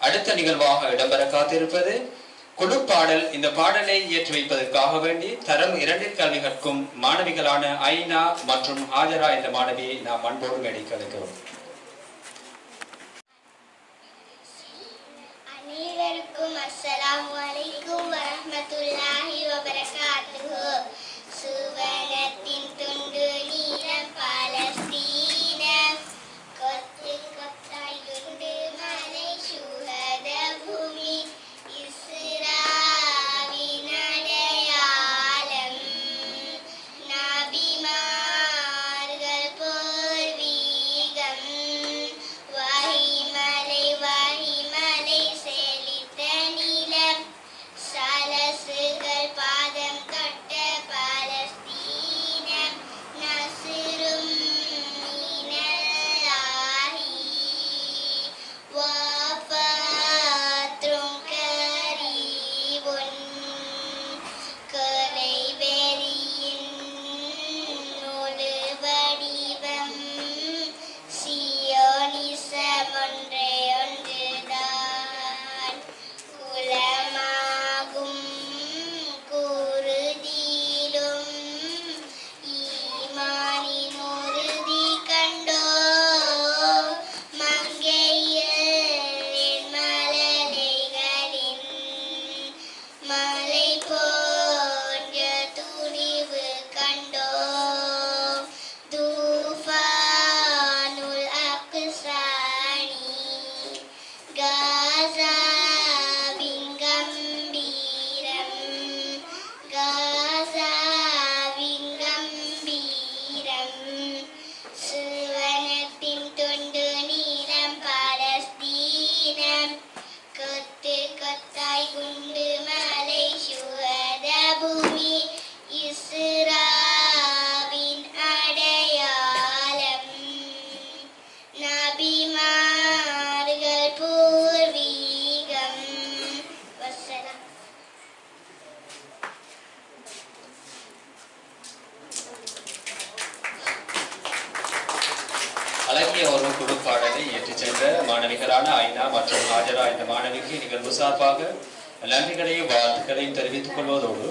அடுத்த நிகழ்வாக இடம்பெற காத்திருப்பது குழு பாடல். இந்த பாடலை இயற்றி வைப்பதற்காக வேண்டி தரம் 2 கல்வி கற்கும் மாணவிகளான ஐனா மற்றும் ஹாஜரா என்ற மாணவியை நாம் அன்போடு மேடைக்கு அழைக்கிறோம். அனைவருக்கும் அஸ்ஸலாமு அலைக்கும் வரஹ்மத்துல்லாஹி வபரகாத்துஹு. சுவனத்தின் துண்டு நீலம் பாலஸ்தீனம், கொத்து கொத்தாய் குண்டு மலை சுஹத பூமி, இஸ்ராவின் அடையாளம், நபிமார்கள் பூர்வீகம், வஹிமலை வஹிமலை செழித்த நிலம், சலசுகள் பாதம் தொட்ட பாலஸ்தீனம், நஸ்ரும் மினல்லாஹி வஃபாத்தும் கரீபுன், கொலை வெறியின் நூலு வடிவம், சியோனிசம் ஒன்றே ஒன்றுதான், குலமாகும் குருதியிலும் ஈமானின் உறுதி கண்டோம், மங்கையரின் மலலைகளின் மலை போன்ற துணிவு கண்டோம், தூஃபானுல் அக்ஸானி காசாவின் கம்பீரம், காசாவின் கம்பீரம், சுவனத்தின் துண்டு நீலம் பாலஸ்தீனம், கொத்து கொத்தாய் குண்டு மலை சுஹத பூமி, இஸ்ராவின் அடையாளம், நபிமார்கள் பூர்வீகம். வஸ்ஸலாம். அழகிய ஒரு குழு பாடலை இயற்றிச் சென்ற மாணவிகளான ஐனா மற்றும் ஹாஜரா என்ற மாணவிக்கு நிகழ்வு சார்பாக நன்றிகளையும் வாழ்த்துக்களையும் தெரிவித்துக் கொள்வதோடு